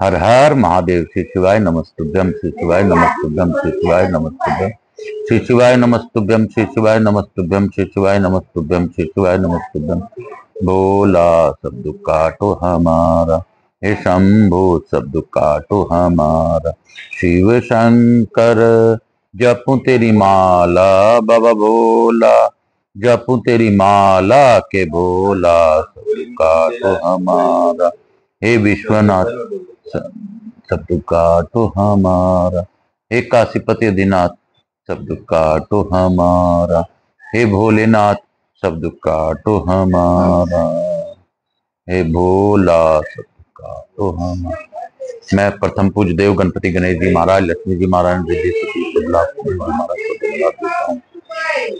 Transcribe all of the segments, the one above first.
हर हर महादेव। श्री शिवाय नमस्तुभ्यम, श्री शिवाय नमस्तुभ्यम, श्री शिवाय नमस्तुभ्यम, श्री शिवाय नमस्तुभ्यम, श्री शिवाय नमस्तुभ्यम, श्री शिवाय नमस्तुभ्यम, श्री शिवाय नमस्तुभ्यम। बोला सब दुख काटो हमारा, हे शंभो सब दुख काटो हमारा। शिव शंकर जपूं तेरी माला, बाबा भोला जपूं तेरी माला के भोला, सब दुख काटो हमारा। हे विश्वनाथ सब दुख काटो हमारा। हे काशीपति आदिनाथ सब दुख काटो हमारा। हे भोलेनाथ सब दुख काटो हमारा। हे भोला सब दुख काटो हमारा। मैं प्रथम पूज्य देव गणपति गणेश जी महाराज, लक्ष्मी जी महाराज, रिद्धि सती शुभलाभ जी महाराज को धन्यवाद देता हूँ।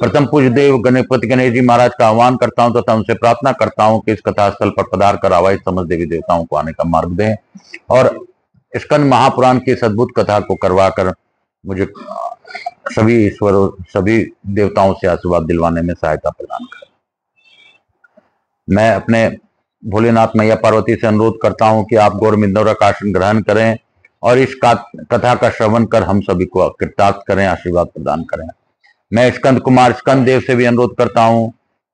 प्रथम पूज्य देव गणपति गणेश जी महाराज का आह्वान करता हूं तथा उनसे प्रार्थना करता हूं कि इस कथा स्थल पर पधार कर आवाज समझ देवी देवताओं को आने का मार्ग दें और स्कंद महापुराण की इस अद्भुत कथा को करवाकर मुझे सभी ईश्वरों, सभी देवताओं से आशीर्वाद दिलवाने में सहायता प्रदान करें। मैं अपने भोलेनाथ मैया पार्वती से अनुरोध करता हूं कि आप गौर मिंदौरा का आसन ग्रहण करें और इस कथा का श्रवण कर हम सभी को कृतार्थ करें, आशीर्वाद प्रदान करें। मैं स्कंद कुमार स्कंद देव से भी अनुरोध करता हूं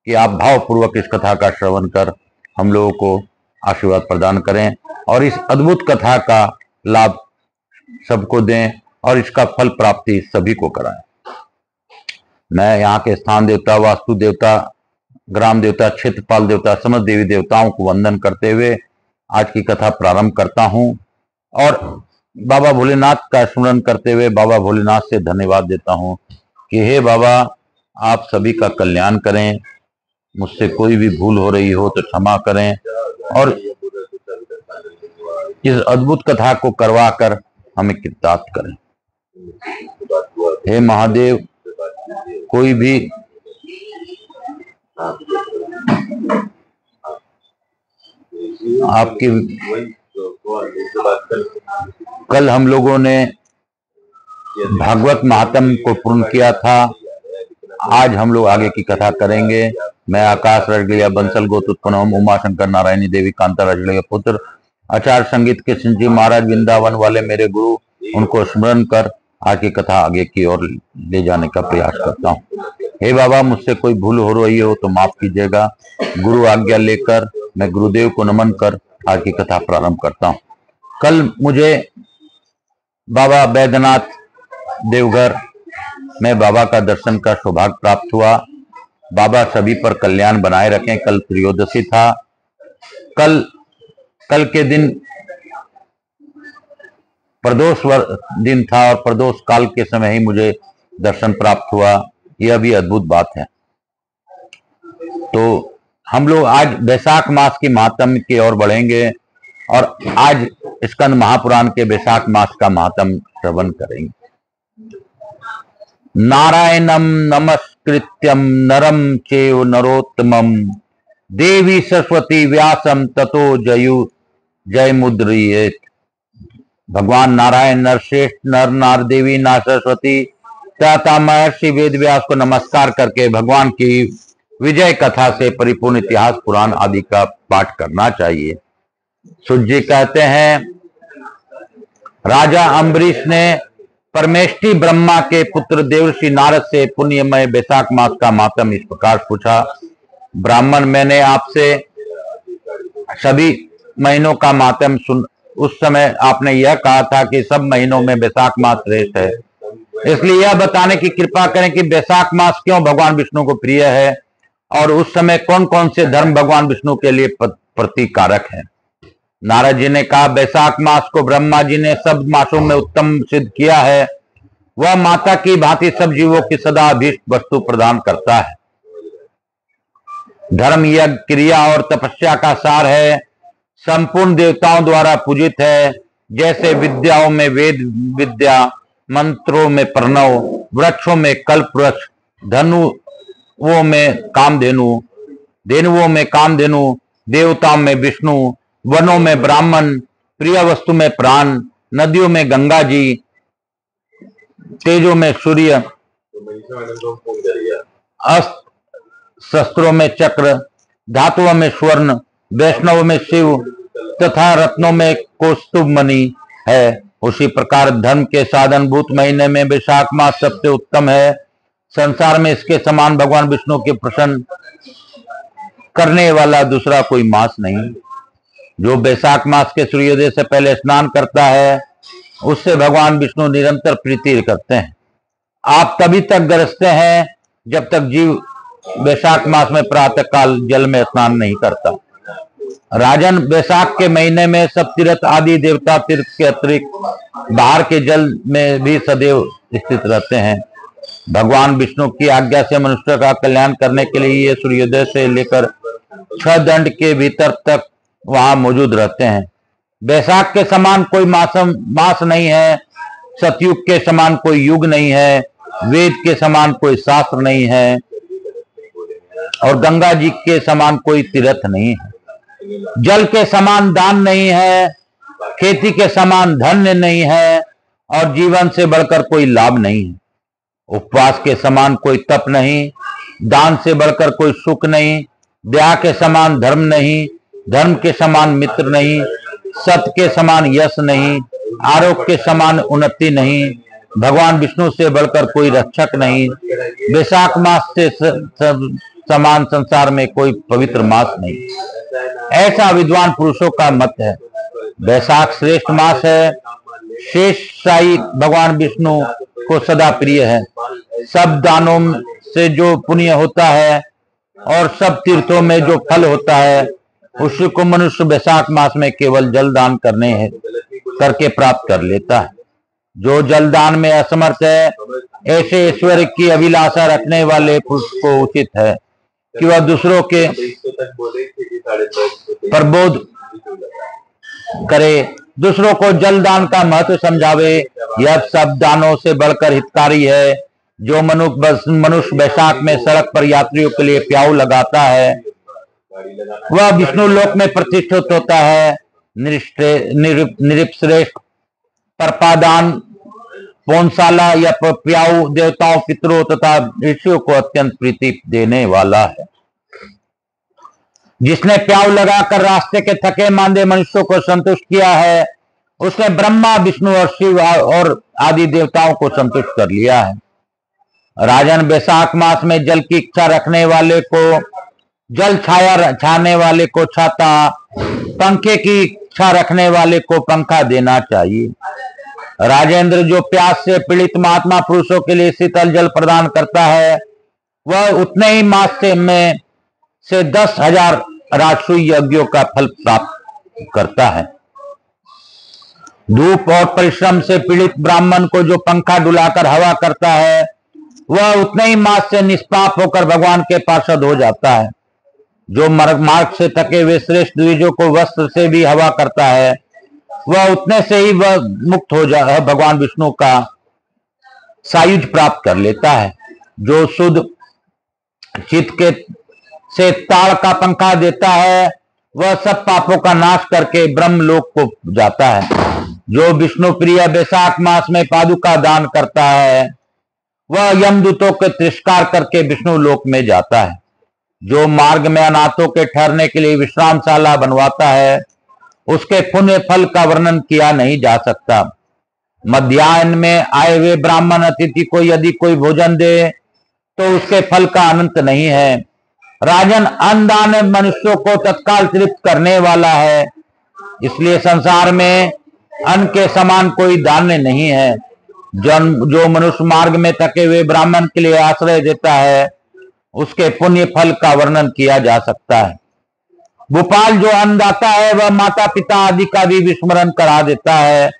कि आप भावपूर्वक इस कथा का श्रवण कर हम लोगों को आशीर्वाद प्रदान करें और इस अद्भुत कथा का लाभ सबको दें और इसका फल प्राप्ति सभी को कराएं। मैं यहाँ के स्थान देवता, वास्तु देवता, ग्राम देवता, क्षेत्रपाल देवता, समस्त देवी देवताओं को वंदन करते हुए आज की कथा प्रारंभ करता हूं और बाबा भोलेनाथ का स्मरण करते हुए बाबा भोलेनाथ से धन्यवाद देता हूं कि हे बाबा, आप सभी का कल्याण करें, मुझसे कोई भी भूल हो रही हो तो क्षमा करें और इस अद्भुत कथा को करवा कर हमें कृतार्थ करें। हे महादेव, कोई भी आपकी कल हम लोगों ने भागवत महात्म को पूर्ण किया था, आज हम लोग आगे की कथा करेंगे। मैं आकाश रजगलिया बंसल गोत उत्पन्न उमा शंकर नारायणी देवी कांता रजगलिया पुत्र आचार्य संगीत के सिंह जी महाराज वृंदावन वाले मेरे गुरु, उनको स्मरण कर आज की कथा आगे की ओर ले जाने का प्रयास करता हूँ। हे बाबा, मुझसे कोई भूल हो रही हो तो माफ कीजिएगा। गुरु आज्ञा लेकर मैं गुरुदेव को नमन कर आज की कथा प्रारंभ करता हूँ। कल मुझे बाबा बैद्यनाथ देवघर में बाबा का दर्शन का सौभाग्य प्राप्त हुआ। बाबा सभी पर कल्याण बनाए रखें। कल त्रयोदशी था। कल के दिन प्रदोष दिन था और प्रदोष काल के समय ही मुझे दर्शन प्राप्त हुआ। यह भी अद्भुत बात है। तो हम लोग आज वैशाख मास की महात्म्य की ओर बढ़ेंगे और आज स्कंद महापुराण के वैशाख मास का महात्म्य श्रवण करेंगे। नारायणम नमस्कृत्यम नरम चैव नरोत्तमम देवी सरस्वती व्यासम ततो जय मुद्रियेत। भगवान नारायण नरश्रेष्ठ, नर नार देवी नार सरस्वती तथा महर्षि वेद व्यास को नमस्कार करके भगवान की विजय कथा से परिपूर्ण इतिहास पुराण आदि का पाठ करना चाहिए। सूत जी कहते हैं, राजा अम्बरीश ने परमेष्टि ब्रह्मा के पुत्र देवर्षि नारद से पुण्यमय वैशाख मास का महात्म इस प्रकार पूछा। ब्राह्मण, मैंने आपसे सभी महीनों का महात्म सुन। उस समय आपने यह कहा था कि सब महीनों में वैशाख मास श्रेष्ठ है, इसलिए यह बताने की कृपा करें कि वैशाख मास क्यों भगवान विष्णु को प्रिय है और उस समय कौन कौन से धर्म भगवान विष्णु के लिए प्रतिकारक है। नारद जी ने कहा, वैशाख मास को ब्रह्मा जी ने सब मासों में उत्तम सिद्ध किया है। वह माता की भांति सब जीवों की सदा अभीष्ट वस्तु प्रदान करता है। धर्म यज्ञ, क्रिया और तपस्या का सार है। संपूर्ण देवताओं द्वारा पूजित है। जैसे विद्याओं में वेद विद्या, मंत्रों में प्रणव, वृक्षों में कल्प वृक्ष, धनुओं में कामधेनु, धेनुओं में कामधेनु, देवताओं में विष्णु, वनों में ब्राह्मण, प्रिय वस्तु में प्राण, नदियों में गंगा जी, तेजों में सूर्य, अस्त्र शस्त्रों में चक्र, धातुओं में स्वर्ण, वैष्णव में शिव, तथा रत्नों में कौस्तुभ मणि है, उसी प्रकार धर्म के साधन भूत महीने में वैशाख मास सबसे उत्तम है। संसार में इसके समान भगवान विष्णु के प्रसन्न करने वाला दूसरा कोई मास नहीं। जो वैशाख मास के सूर्योदय से पहले स्नान करता है उससे भगवान विष्णु निरंतर प्रीति करते हैं। आप तभी तक गरजते हैं जब तक जीव वैशाख मास में प्रातः काल जल में स्नान नहीं करता। राजन, वैशाख के महीने में सब तीर्थ आदि देवता तीर्थ के अतिरिक्त बाहर के जल में भी सदैव स्थित रहते हैं। भगवान विष्णु की आज्ञा से मनुष्य का कल्याण करने के लिए ये सूर्योदय से लेकर 6 दंड के भीतर तक वहां मौजूद रहते हैं। वैशाख के समान कोई मास नहीं है, सतयुग के समान कोई युग नहीं है, वेद के समान कोई शास्त्र नहीं है और गंगा जी के समान कोई तीर्थ नहीं है। जल के समान दान नहीं है, खेती के समान धन्य नहीं है और जीवन से बढ़कर कोई लाभ नहीं है। उपवास के समान कोई तप नहीं, दान से बढ़कर कोई सुख नहीं, दया के समान धर्म नहीं, धर्म के समान मित्र नहीं, सत्य के समान यश नहीं, आरोग्य के समान उन्नति नहीं, भगवान विष्णु से बढ़कर कोई रक्षक नहीं। वैशाख मास से समान संसार में कोई पवित्र मास नहीं, ऐसा विद्वान पुरुषों का मत है। वैशाख श्रेष्ठ मास है, शेष साई भगवान विष्णु को सदा प्रिय है। सब दानों से जो पुण्य होता है और सब तीर्थों में जो फल होता है उसी को मनुष्य वैशाख मास में केवल जल दान करके प्राप्त कर लेता है। जो जल दान में असमर्थ है ऐसे ऐश्वर्य की अभिलाषा रखने वाले पुरुष को उचित है कि वह दूसरों के प्रबोध करे, दूसरों को जल दान का महत्व समझावे। यह सब दानों से बढ़कर हितकारी है। जो मनुष्य वैशाख में सड़क पर यात्रियों के लिए प्याऊ लगाता है वह विष्णु लोक में प्रतिष्ठित होता है। निरपश्रेष्ठ परपादान पौनशाला या प्याऊ देवताओं, पितरों तथा ऋषियों को अत्यंत प्रीति देने वाला है। जिसने प्याऊ लगाकर रास्ते के थके मांदे मनुष्यों को संतुष्ट किया है उसने ब्रह्मा, विष्णु और शिव और आदि देवताओं को संतुष्ट कर लिया है। राजन, वैशाख मास में जल की इच्छा रखने वाले को जल, छाने वाले को छाता, पंखे की इच्छा रखने वाले को पंखा देना चाहिए। राजेंद्र, जो प्यास से पीड़ित महात्मा पुरुषों के लिए शीतल जल प्रदान करता है वह उतने ही मास से 10,000 राजसूय यज्ञों का फल प्राप्त करता है। धूप और परिश्रम से पीड़ित ब्राह्मण को जो पंखा डुलाकर हवा करता है वह उतने ही मास से निष्पाप होकर भगवान के पार्षद हो जाता है। जो मार्ग से थके हुए श्रेष्ठ द्विजों को वस्त्र से भी हवा करता है वह उतने से ही वह मुक्त हो जाता, भगवान विष्णु का सायुज प्राप्त कर लेता है। जो शुद्ध चित्त से ताड़ का पंखा देता है वह सब पापों का नाश करके ब्रह्म लोक को जाता है। जो विष्णु प्रिय वैशाख मास में पादुका दान करता है वह यमदूतों के तिरस्कार करके विष्णु लोक में जाता है। जो मार्ग में अनाथों के ठहरने के लिए विश्रामशाला बनवाता है उसके पुण्य फल का वर्णन किया नहीं जा सकता। मध्याह्न में आए हुए ब्राह्मण अतिथि को यदि कोई भोजन दे तो उसके फल का अनंत नहीं है। राजन, अन्नदान मनुष्यों को तत्काल तृप्त करने वाला है, इसलिए संसार में अन्न के समान कोई दान्य नहीं है। जो मनुष्य मार्ग में थके हुए ब्राह्मण के लिए आश्रय देता है उसके पुण्य फल का वर्णन किया जा सकता है। भोपाल, जो अन्नदाता है वह माता पिता आदि का भी विस्मरण करा देता है,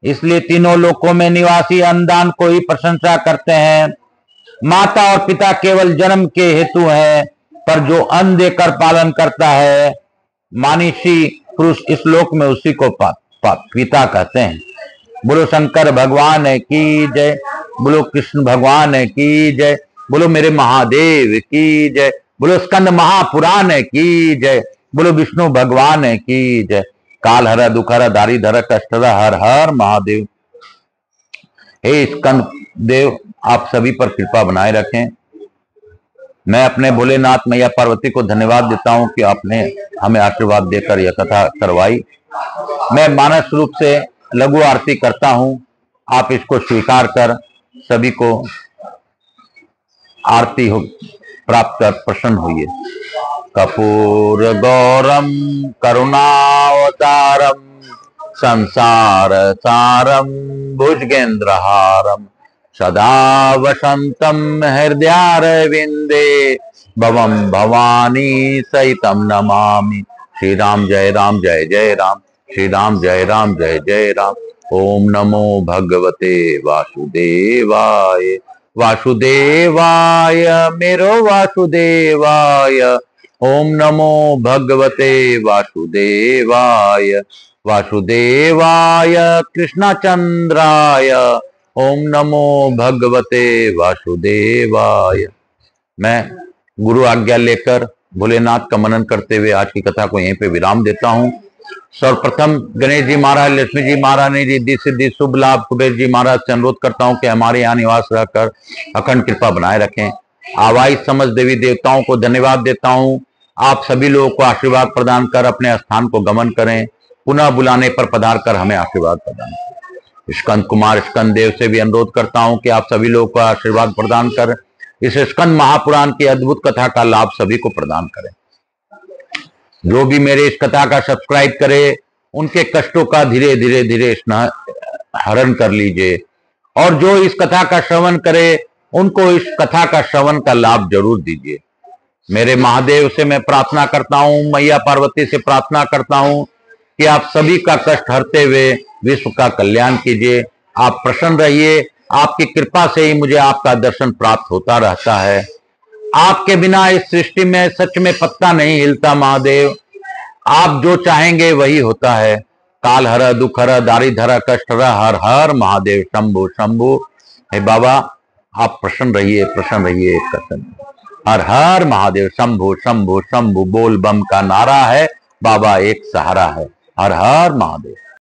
इसलिए तीनों लोकों में निवासी अन्नदान को ही प्रशंसा करते हैं। माता और पिता केवल जन्म के हेतु हैं, पर जो अन्न देकर पालन करता है मानसी पुरुष इस लोक में उसी को पिता कहते हैं। बोलो शंकर भगवान की जय, बोलो कृष्ण भगवान की जय, बोलो मेरे महादेव की जय, बोलो स्कंद महापुराण की जय, बोलो विष्णु भगवान की जय। काल हर, दुख हर, दारी धर, कष्ट हर, हर महादेव। हे स्कंद देव, आप सभी पर कृपा बनाए रखें। मैं अपने भोलेनाथ मैया पार्वती को धन्यवाद देता हूं कि आपने हमें आशीर्वाद देकर यह कथा करवाई। मैं मानस रूप से लघु आरती करता हूं, आप इसको स्वीकार कर सभी को आरती हो प्राप्त कर प्रसन्न होइए। कपूर गौरम करुणावतारम संसार सारम भुजगेंद्रहारम सदा वसंतम हृदयारविंदे भवम भवानी सहितम नमामि। श्री राम जय राम जय जय राम, श्री राम जय राम जय जय राम। ओम नमो भगवते वासुदेवाय, वासुदेवाय मेरो वासुदेवाय। ओम नमो भगवते वासुदेवाय, वासुदेवाय कृष्णचंद्राय। ओम नमो भगवते वासुदेवाय। मैं गुरु आज्ञा लेकर भोलेनाथ का मनन करते हुए आज की कथा को यहीं पे विराम देता हूं। सर्वप्रथम गणेश जी महाराज, लक्ष्मी जी महाराज ने रिद्धि सिद्धि शुभ लाभ कुबेर जी महाराज से अनुरोध करता हूं कि हमारे यहाँ निवास रहकर अखंड कृपा बनाए रखें। आवाई समझ देवी देवताओं को धन्यवाद देता हूं। आप सभी लोगों को आशीर्वाद प्रदान कर अपने स्थान को गमन करें, पुनः बुलाने पर पधार कर हमें आशीर्वाद प्रदान करें। स्कंद कुमार स्कंद देव से भी अनुरोध करता हूं कि आप सभी लोगों को आशीर्वाद प्रदान कर इस स्कंद महापुराण की अद्भुत कथा का लाभ सभी को प्रदान करें। जो भी मेरे इस कथा का सब्सक्राइब करे उनके कष्टों का धीरे धीरे धीरे हरण कर लीजिए, और जो इस कथा का श्रवण करे उनको इस कथा का श्रवण का लाभ जरूर दीजिए। मेरे महादेव से मैं प्रार्थना करता हूं, मैया पार्वती से प्रार्थना करता हूं कि आप सभी का कष्ट हरते हुए विश्व का कल्याण कीजिए। आप प्रसन्न रहिए, आपकी कृपा से ही मुझे आपका दर्शन प्राप्त होता रहता है। आपके बिना इस सृष्टि में सच में पत्ता नहीं हिलता महादेव। आप जो चाहेंगे वही होता है। काल हर दुख हर दारी धर कष्ट हर हर महादेव शंभु शंभु। हे बाबा आप प्रसन्न रहिए, प्रसन्न रहिए। एक कथन हर हर महादेव शंभु शंभु शंभु बोल बम का नारा है, बाबा एक सहारा है। हर हर महादेव।